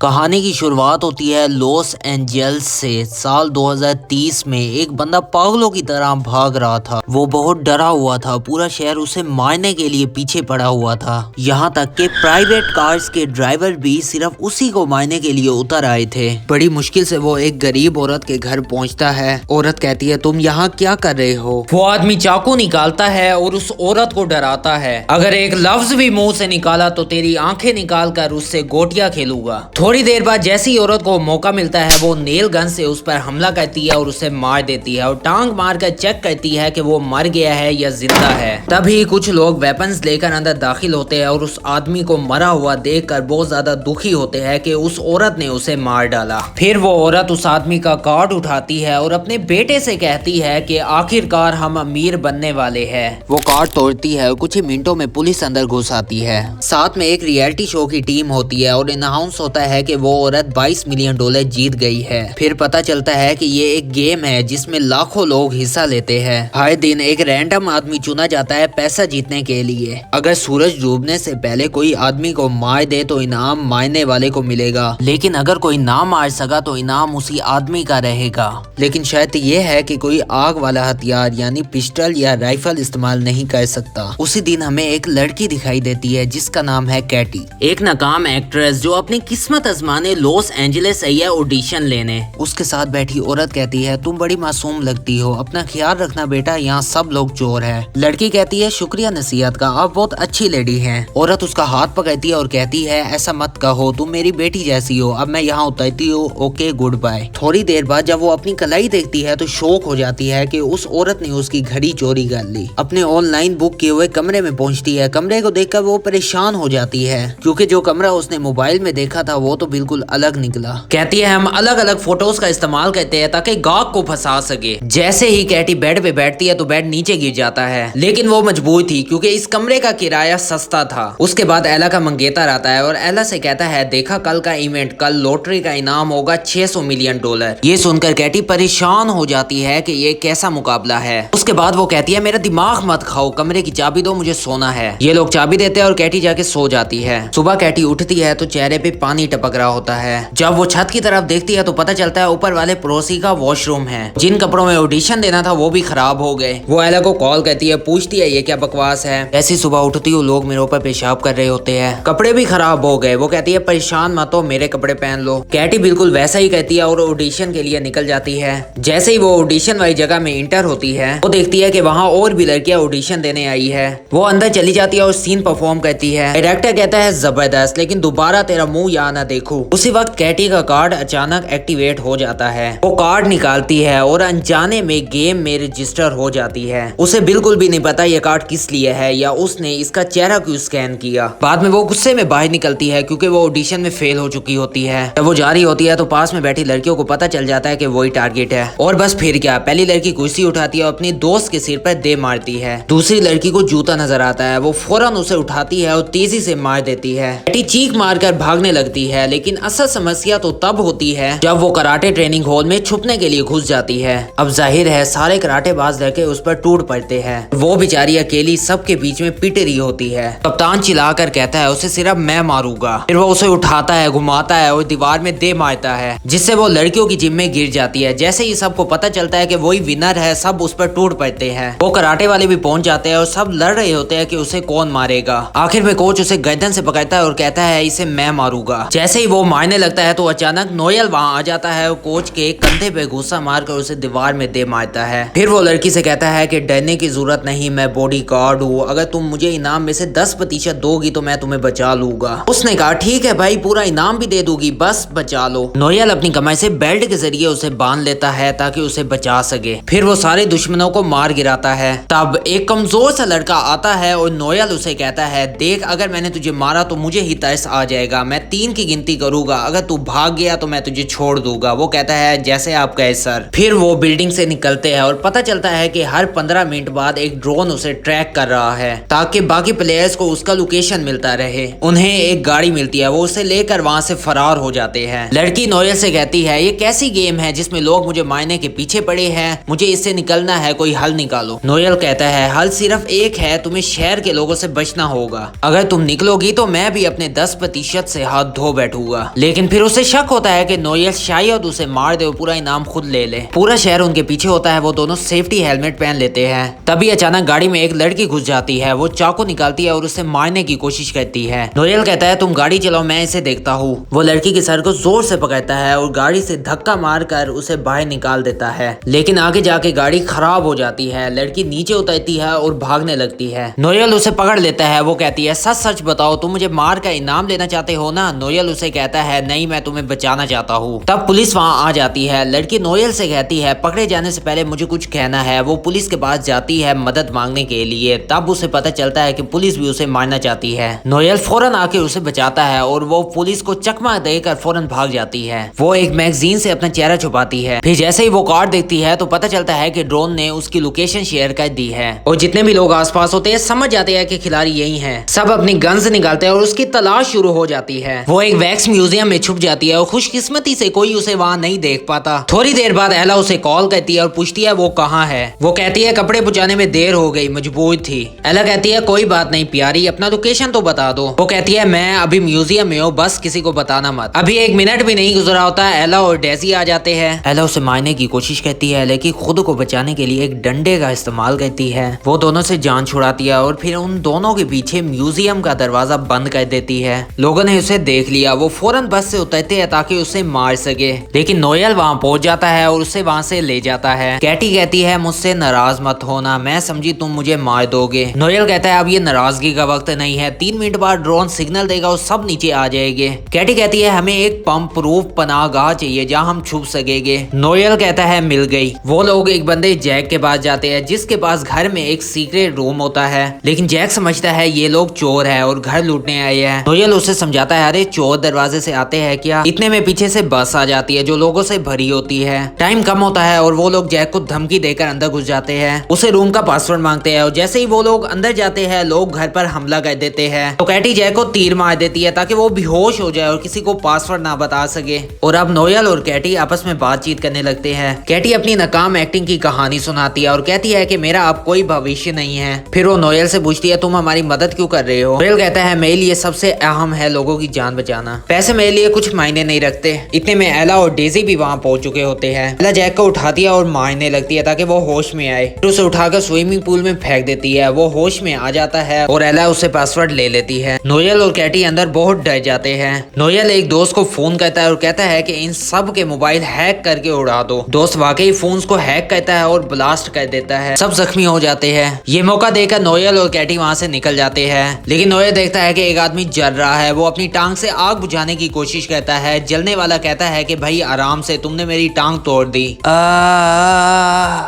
कहानी की शुरुआत होती है लॉस एंजल्स से। साल 2030 में एक बंदा पागलों की तरह भाग रहा था। वो बहुत डरा हुआ था, पूरा शहर उसे मारने के लिए पीछे पड़ा हुआ था। यहाँ तक कि प्राइवेट कार्स के ड्राइवर भी सिर्फ उसी को मारने के लिए उतर आए थे। बड़ी मुश्किल से वो एक गरीब औरत के घर पहुँचता है। औरत कहती है, तुम यहाँ क्या कर रहे हो? वो आदमी चाकू निकालता है और उस औरत को डराता है, अगर एक लफ्ज भी मुंह से निकाला तो तेरी आंखें निकाल कर उससे गोटियां खेलूंगा। थोड़ी देर बाद जैसी औरत को मौका मिलता है वो नेल गन से उस पर हमला करती है और उसे मार देती है और टांग मार कर चेक करती है कि वो मर गया है या जिंदा है। तभी कुछ लोग वेपन्स लेकर अंदर दाखिल होते हैं और उस आदमी को मरा हुआ देखकर बहुत ज्यादा दुखी होते हैं कि उस औरत ने उसे मार डाला। फिर वो औरत उस आदमी का कार्ड उठाती है और अपने बेटे से कहती है कि आखिरकार हम अमीर बनने वाले हैं। वो कार्ड तोड़ती है और कुछ ही मिनटों में पुलिस अंदर घुस आती है। साथ में एक रियलिटी शो की टीम होती है और अनाउंस होता है कि वो औरत $22 मिलियन जीत गई है। फिर पता चलता है कि ये एक गेम है जिसमें लाखों लोग हिस्सा लेते हैं। हर दिन एक रैंडम आदमी चुना जाता है पैसा जीतने के लिए। अगर सूरज डूबने से पहले कोई आदमी को मार दे तो इनाम मारने वाले को मिलेगा, लेकिन अगर कोई ना मार सका तो इनाम उसी आदमी का रहेगा। लेकिन शर्त ये है कि कोई आग वाला हथियार यानी पिस्टल या राइफल इस्तेमाल नहीं कर सकता। उसी दिन हमें एक लड़की दिखाई देती है जिसका नाम है कैटी, एक नाकाम एक्ट्रेस जो अपनी किस्मत आजमाने लॉस एंजलिस आई है ऑडिशन लेने। उसके साथ बैठी औरत कहती है, तुम बड़ी मासूम लगती हो, अपना ख्याल रखना बेटा, यहाँ सब लोग चोर है। लड़की कहती है, शुक्रिया नसीहत का, आप बहुत अच्छी लेडी हैं। औरत उसका हाथ पकड़ती है और कहती है, ऐसा मत कहो, तुम मेरी बेटी जैसी हो, अब मैं यहाँ उतरती हूँ, ओके गुड बाय। थोड़ी देर बाद जब वो अपनी कलाई देखती है तो शौक हो जाती है कि उस औरत ने उसकी घड़ी चोरी कर ली। अपने ऑनलाइन बुक किए हुए कमरे में पहुंचती है। कमरे को देखकर वो परेशान हो जाती है क्योंकि जो कमरा उसने मोबाइल में देखा था वो तो बिल्कुल अलग निकला। कहती है, हम अलग अलग फोटोज का इस्तेमाल करते हैं ताकि गाहक को फंसा सके। जैसे ही कैटी बेड पे बैठती है तो बेड नीचे गिर जाता है, लेकिन वो मजबूर थी क्योंकि इस कमरे का किराया सस्ता था। उसके बाद एला का मंगेतर आता है और एला से कहता है, देखा कल का इवेंट, कल लॉटरी का इनाम होगा $600 मिलियन। ये सुनकर कैटी परेशान हो जाती है कि ये कैसा मुकाबला है। उसके बाद वो कहती है, मेरा दिमाग मत खाओ, कमरे की चाबी दो, मुझे सोना है। ये लोग चाबी देते हैं और कैटी जाके सो जाती है। सुबह कैटी उठती है तो चेहरे पे पानी टपक रहा होता है। जब वो छत की तरफ देखती है तो पता चलता है ऊपर वाले पड़ोसी का वॉशरूम है। जिन कपड़ों में ऑडिशन देना था वो भी खराब हो गए। वो एला को कॉल करती है, पूछती है ये क्या बकवास है। ऐसी सुबह उठती हूँ, लोग मेरे ऊपर पेशाब कर रहे होते हैं, कपड़े भी खराब हो गए। वो कहती है, परेशान मत हो, मेरे कपड़े पहन लो। कैटी बिल्कुल वैसा ही कहती है और ऑडिशन के लिए निकल जाती है। जैसे ही वो ऑडिशन वाली जगह में इंटर होती है वो देखती है कि वहाँ और भी लड़कियां ऑडिशन देने आई है। वो अंदर चली जाती है और सीन परफॉर्म करती है। डायरेक्टर कहता है, जबरदस्त, लेकिन दोबारा तेरा मुंह यहाँ ना देखूं। उसी वक्त कैटी का कार्ड अचानक एक्टिवेट हो जाता है। वो कार्ड निकालती है और अनजाने में गेम में रजिस्टर हो जाती है। उसे बिल्कुल भी नहीं पता ये कार्ड किस लिए है या उसने इसका चेहरा क्यों स्कैन किया। बाद में वो गुस्से में बाहर निकलती है क्योंकि वो ऑडिशन में फेल हो चुकी होती है। जब वो जा रही होती है तो पास में बैठी लड़कियों को पता चल जाता है कि वही टारगेट है। और बस फिर क्या, पहली लड़की कुर्सी उठाती है और अपनी दोस्त के सिर पर दे मारती है। दूसरी लड़की को जूता नजर आता है, वो फौरन उसे उठाती है और तेजी से मार देती है। कैटी चीख मारकर भागने लगती है, लेकिन असल समस्या तो तब होती है जब वो कराटे ट्रेनिंग हॉल में छुपने के लिए घुस जाती है। अब जाहिर है सारे कराटेबाज लड़के उस पर टूट पड़ते हैं। वो बेचारी अकेली सबके बीच में पिट रही होती है। कप्तान चिल्लाकर कहता है, उसे सिर्फ मैं मारूंगा। फिर वो उसे उठाता है, घुमाता है और दीवार में दे मारता है, जिससे वो लड़कियों की जिम में गिर जाती है। जैसे ही सबको पता चलता है कि वही विनर है, सब उस पर टूट पड़ते हैं। वो कराटे वाले भी पहुंच जाते हैं और सब लड़ रहे होते हैं कि उसे कौन मारेगा। आखिर में कोच उसे गर्दन से पकड़ता है और कहता है, इसे मैं मारूंगा। जैसे ही वो मारने लगता है तो अचानक नोयल वहां आ जाता है और कोच के कंधे पे गुस्सा मारकर उसे दीवार में दे मारता है। फिर वो लड़की से कहता है कि डरने की जरूरत नहीं, मैं बॉडी गार्ड हूँ, अगर तुम मुझे इनाम में से 10% दोगी तो मैं तुम्हें बचा लूंगा। उसने कहा, ठीक है भाई, पूरा इनाम भी दे दूंगी, बस बचा लो। नोयल अपनी कमाई से बेल्ट के जरिए उसे बांध लेता है ताकि उसे बचा सके। फिर वो सारे दुश्मनों को मार गिराता है। तब एक कमजोर सा लड़का आता है और नोयल उसे कहता है, देख, अगर मैंने तुझे मारा तो मुझे ही तरस आ जाएगा, मैं 3 की गिनती करूंगा, अगर तू भाग गया तो मैं तुझे छोड़ दूंगा। वो कहता है, जैसे आप कहे सर। फिर वो बिल्डिंग से निकलते हैं और पता चलता है कि हर 15 मिनट बाद एक ड्रोन उसे ट्रैक कर रहा है ताकि बाकी प्लेयर्स को उसका लोकेशन मिलता रहे। उन्हें एक गाड़ी मिलती है, वो उसे लेकर वहां से फरार हो जाते हैं। लड़की नोयल से कहती है, ये कैसी गेम है जिसमें लोग मुझे मारने के पीछे पड़े हैं, मुझे इससे निकलना है, कोई हल निकालो। नोयल कहता है, हल सिर्फ एक है, तुम्हें शहर के लोगों से बचना होगा, अगर तुम निकलोगी तो मैं भी अपने 10% से हाथ धो बैठूंगा। बैठूंगा। लेकिन फिर उसे शक होता है कि नोएल शायद उसे मार दे और पूरा इनाम खुद ले ले। पूरा शहर उनके पीछे होता है। वो दोनों सेफ्टी हेलमेट पहन लेते हैं। तभी अचानक गाड़ी में एक लड़की घुस जाती है। वो चाकू निकालती है और उसे मारने की कोशिश करती है। नोएल कहता है तुम गाड़ी चलाओ, मैं इसे देखता हूँ। वो लड़की के सर को जोर से पकड़ता है और गाड़ी से धक्का मारकर उसे बाहर निकाल देता है। लेकिन आगे जाके गाड़ी खराब हो जाती है। लड़की नीचे उतरती है और भागने लगती है। नोएल उसे पकड़ लेता है। वो कहती है सच सच बताओ, तुम मुझे मार का इनाम लेना चाहते हो ना? नोएल उसे कहता है नहीं, मैं तुम्हें बचाना चाहता हूँ। तब पुलिस वहाँ आ जाती है। लड़की नोएल से कहती है पकड़े जाने से पहले मुझे कुछ कहना है। वो पुलिस के पास जाती है मदद मांगने के लिए। तब उसे पता चलता है कि पुलिस भी उसे मारना चाहती है। नोएल फौरन आके उसे बचाता है और वो पुलिस को चकमा देकर फौरन भाग जाती है। वो एक मैगजीन से अपना चेहरा छुपाती है। फिर जैसे ही वो कार्ड देखती है तो पता चलता है कि ड्रोन ने उसकी लोकेशन शेयर कर दी है और जितने भी लोग आसपास होते हैं समझ जाते हैं कि खिलाड़ी यही है। सब अपनी गन्स निकालते हैं और उसकी तलाश शुरू हो जाती है। वो एक वैक्स म्यूजियम में छुप जाती है और खुशकिस्मती से कोई उसे वहाँ नहीं देख पाता। थोड़ी देर बाद एला उसे कॉल करती है और पूछती है वो कहाँ है। वो कहती है कपड़े पहुंचाने में देर हो गई, मजबूर थी। एला कहती है कोई बात नहीं प्यारी, अपना लोकेशन तो बता दो। वो कहती है मैं अभी म्यूजियम में हूँ, बस किसी को बताना मत। अभी 1 मिनट भी नहीं गुजरा होता एला और डेजी आ जाते हैं। एला उसे मारने की कोशिश करती है लेकिन खुद को बचाने के लिए एक डंडे का इस्तेमाल करती है। वो दोनों से जान छुड़ाती है और फिर उन दोनों के पीछे म्यूजियम का दरवाजा बंद कर देती है। लोगों ने उसे देख लिया। वो फौरन बस से उतरते हैं ताकि उसे मार सके। लेकिन नोएल वहाँ पहुंच जाता है और उसे वहाँ से ले जाता है। कैटी कहती है मुझसे नाराज मत होना, मैं समझी तुम मुझे मार दोगे। नोएल कहता है अब ये नाराजगी का वक्त नहीं है, 3 मिनट बाद ड्रोन सिग्नल देगा और सब नीचे आ जाएंगे। कैटी कहती है हमें एक पंप प्रूफ पनाहगाह चाहिए जहाँ हम छुप सकेंगे। नोएल कहता है मिल गई। वो लोग एक बंदे जैक के पास जाते हैं जिसके पास घर में एक सीक्रेट रूम होता है। लेकिन जैक समझता है ये लोग चोर है और घर लूटने आए हैं। नोएल उसे समझाता है अरे चोर दरवाजे से आते हैं क्या? इतने में पीछे से बस आ जाती है जो लोगों से भरी होती है। टाइम कम होता है और वो लोग जैक को धमकी देकर अंदर घुस जाते हैं। उसे रूम का पासवर्ड मांगते हैं और जैसे ही वो लोग अंदर जाते हैं लोग घर पर हमला कर देते हैं। तो कैटी जैक को तीर मार देती है ताकि वो बेहोश हो जाए और किसी को पासवर्ड ना बता सके। और अब नोएल और कैटी आपस में बातचीत करने लगते हैं। कैटी अपनी नाकाम एक्टिंग की कहानी सुनाती है और कहती है कि मेरा अब कोई भविष्य नहीं है। फिर वो नोएल से पूछती है तुम हमारी मदद क्यों कर रहे हो? नोएल कहता है मेरे लिए सबसे अहम है लोगों की जान बचाना, पैसे मेरे लिए कुछ मायने नहीं रखते। इतने में एला और डेजी भी वहाँ पहुंच चुके होते हैं। एला जैक को उठाती है और मारने लगती है ताकि वो होश में आए। फिर उसे उठाकर स्विमिंग पूल में फेंक देती है। वो होश में आ जाता है और एला उससे पासवर्ड ले लेती है। नोएल और कैटी अंदर बहुत डर जाते हैं। नोएल एक दोस्त को फोन करता है और कहता है कि इन सब के मोबाइल हैक करके उड़ा दो। दोस्त वाकई फोन को हैक करता है और ब्लास्ट कर देता है। सब जख्मी हो जाते हैं। ये मौका देकर नोएल और कैटी वहाँ से निकल जाते हैं। लेकिन नोएल देखता है कि एक आदमी जल रहा है। वो अपनी टांग से आग बुझाने की कोशिश करता है। जलने वाला कहता है कि भाई आराम से, तुमने मेरी टांग तोड़ दी।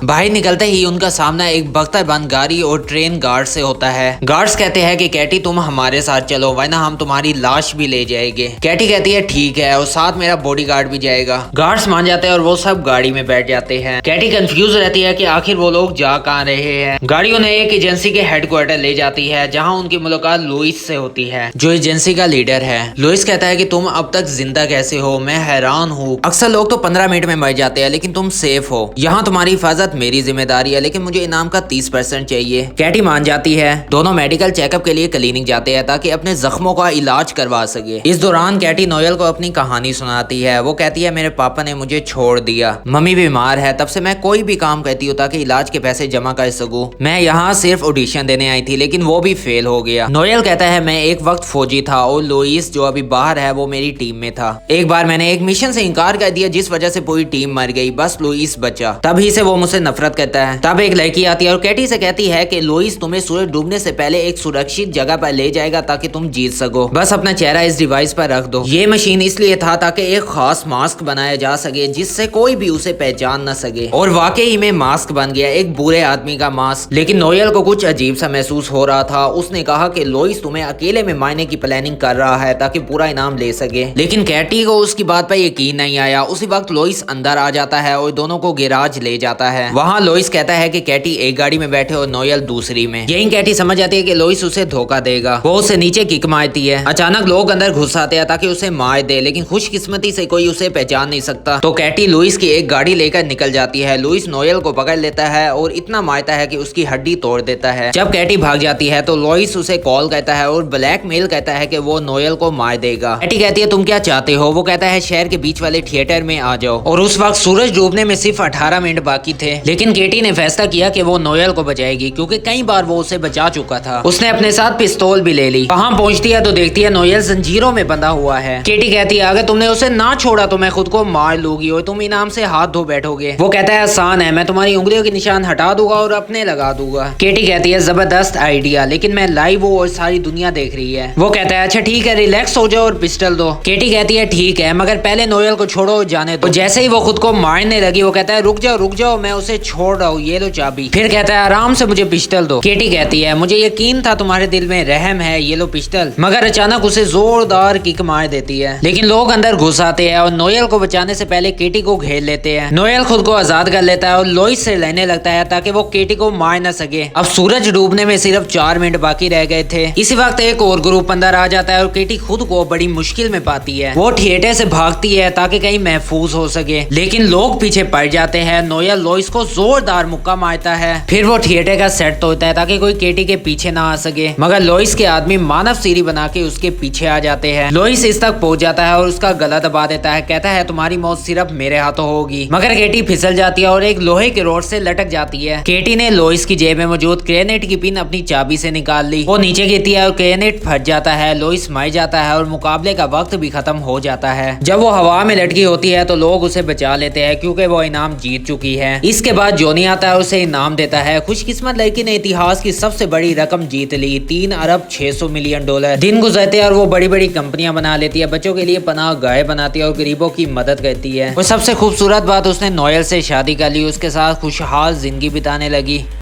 बाहर निकलते ही उनका सामना एक बख्तरबंद गाड़ी और ट्रेन गार्ड से होता है। गार्ड्स कहते हैं कि कैटी तुम हमारे साथ चलो वरना हम तुम्हारी लाश भी ले जाएंगे। कैटी कहती है ठीक है और साथ मेरा बॉडीगार्ड भी जाएगा। गार्ड्स मान जाते हैं और वो सब गाड़ी में बैठ जाते हैं। कैटी कंफ्यूज रहती है कि आखिर वो लोग जा कहाँ रहे हैं। गाड़ी उन्हें एक एजेंसी के हेडक्वार्टर ले जाती है जहाँ उनकी मुलाकात लुइस से होती है जो एजेंसी का लीडर है। लुइस कहता है कि तुम अब तक जिंदा कैसे हो, मैं हैरान हूँ। अक्सर लोग तो 15 मिनट में मर जाते हैं लेकिन तुम सेफ हो। यहाँ तुम्हारी हिफाजत मेरी जिम्मेदारी है लेकिन मुझे इनाम का 30% चाहिए। कैटी मान जाती है। दोनों मेडिकल चेकअप के लिए क्लिनिक जाते हैं ताकि अपने जख्मों का इलाज करवा सके। इस दौरान कैटी नोएल को अपनी कहानी सुनाती है। वो कहती है मेरे पापा ने मुझे छोड़ दिया, मम्मी बीमार है, तब से मैं कोई भी काम करती हूँ ताकि इलाज के पैसे जमा कर सकूं। मैं यहाँ सिर्फ ऑडिशन देने आई थी लेकिन वो भी फेल हो गया। नोएल कहता है मैं एक वक्त फौजी था और लुइस जो अभी बाहर है वो मेरी टीम में था। एक बार मैंने एक मिशन से इनकार कर दिया जिस वजह से पूरी टीम मर गई, बस लुइस बचा। तभी से वो मुझसे नफरत करता है। तब एक लड़की आती है और कैटी से कहती है कि लुइस तुम्हें सूरज डूबने से पहले एक सुरक्षित जगह पर ले जाएगा ताकि तुम जीत सको। बस अपना चेहरा इस डिवाइस पर रख दो। ये मशीन इसलिए था ताकि एक खास मास्क बनाया जा सके जिससे कोई भी उसे पहचान न सके। और वाकई में मास्क बन गया, एक बुरे आदमी का मास्क। लेकिन नोएल को कुछ अजीब सा महसूस हो रहा था। उसने कहा कि लुइस तुम्हें अकेले में मारने की प्लानिंग कर रहा है ताकि पूरा इनाम ले सके। लेकिन कैटी को उसकी बात पर यकीन नहीं आया। उसी वक्त लुइस अंदर आ जाता है और दोनों को गैराज ले जाता है। वहाँ लुइस कहता है कि कैटी एक गाड़ी में बैठे और नोएल दूसरी में। यही कैटी समझ जाती है कि लुइस उसे धोखा देगा। वो उसे नीचे किक मारती है। अचानक लोग अंदर घुस आते हैं ताकि उसे मार दे लेकिन खुशकिस्मती से कोई उसे पहचान नहीं सकता। तो कैटी लुइस की एक गाड़ी लेकर निकल जाती है। लुइस नोएल को पकड़ लेता है और इतना मारता है कि उसकी हड्डी तोड़ देता है। जब कैटी भाग जाती है तो लुइस उसे कॉल करता है और ब्लैकमेल करता है कि वो नोएल को मार देगा। जाएगा। केटी कहती है तुम क्या चाहते हो? वो कहता है शहर के बीच वाले थिएटर में आ जाओ। और उस वक्त सूरज डूबने में सिर्फ 18 मिनट बाकी थे, लेकिन केटी ने फैसला किया कि वो नोएल को बचाएगी क्योंकि कई बार वो उसे बचा चुका था। उसने अपने साथ पिस्तौल भी ले ली। वहां पहुंचती है तो देखती है नोएल जंजीरों में बंधा हुआ है। केटी कहती है अगर तुमने उसे ना छोड़ा तो मैं खुद को मार लूंगी और तुम इनाम से हाथ धो बैठोगे। वो कहता है आसान है, मैं तुम्हारी उंगलियों के निशान हटा दूंगा और अपने लगा दूंगा। केटी कहती है जबरदस्त आइडिया, लेकिन मैं लाइव हूँ और सारी दुनिया देख रही है। वो कहता है अच्छा ठीक है, रिलैक्स हो जाओ और पिस्टल दो। केटी कहती है ठीक है, मगर पहले नोएल को छोड़ो, जाने दो। जैसे ही वो खुद को मारने लगी वो कहता है रुक जाओ, मैं उसे छोड़ रहा हूँ, ये लो चाबी। फिर कहता है आराम से मुझे पिस्टल दो। केटी कहती है मुझे यकीन था तुम्हारे दिल में रहम है, ये लो पिस्टल। मगर अचानक उसे जोरदार किक मार देती है, लेकिन लोग अंदर घुस आते हैं और नोएल को बचाने से पहले केटी को घेर लेते हैं। नोएल खुद को आजाद कर लेता है और लोइस से लड़ने लगता है ताकि वो केटी को मार न सके। अब सूरज डूबने में सिर्फ 4 मिनट बाकी रह गए थे। इसी वक्त एक और ग्रुप अंदर आ जाता है और केटी खुद को बड़ी मुश्किल में पाती है। वो थिएटर से भागती है ताकि कहीं महफूज हो सके, लेकिन लोग पीछे पड़ जाते हैं। नोएल लोइस को जोरदार मुक्का मारता है। फिर वो थिएटर का सेट तोड़ता है ताकि कोई केटी के पीछे ना आ सके, मगर लोइस के आदमी मानव सीढ़ी बना के उसके पीछे आ जाते हैं। लोइस इस तक पहुंच जाता है और उसका गला दबा देता है। कहता है तुम्हारी मौत सिर्फ मेरे हाथों होगी। मगर केटी फिसल जाती है और एक लोहे के रोड से लटक जाती है। केटी ने लोइस की जेब में मौजूद ग्रेनेड की पिन अपनी चाबी से निकाल ली। वो नीचे गिरती है और ग्रेनेड फट जाता है। लोइस मर जाता है और मुकाबले का वक्त भी खत्म हो जाता है। जब वो हवा में लटकी होती है तो लोग उसे बचा लेते हैं क्योंकि वो इनाम जीत चुकी है। इसके बाद जॉनी आता है और उसे इनाम देता है। खुशकिस्मत लड़की ने इतिहास की सबसे बड़ी रकम जीत ली, 3 अरब 600 मिलियन डॉलर। दिन गुजरते हैं और वो बड़ी बड़ी कंपनियां बना लेती है, बच्चों के लिए पनाह गाह बनाती है और गरीबों की मदद करती है। और सबसे खूबसूरत बात, उसने नोएल से शादी कर ली, उसके साथ खुशहाल जिंदगी बिताने लगी।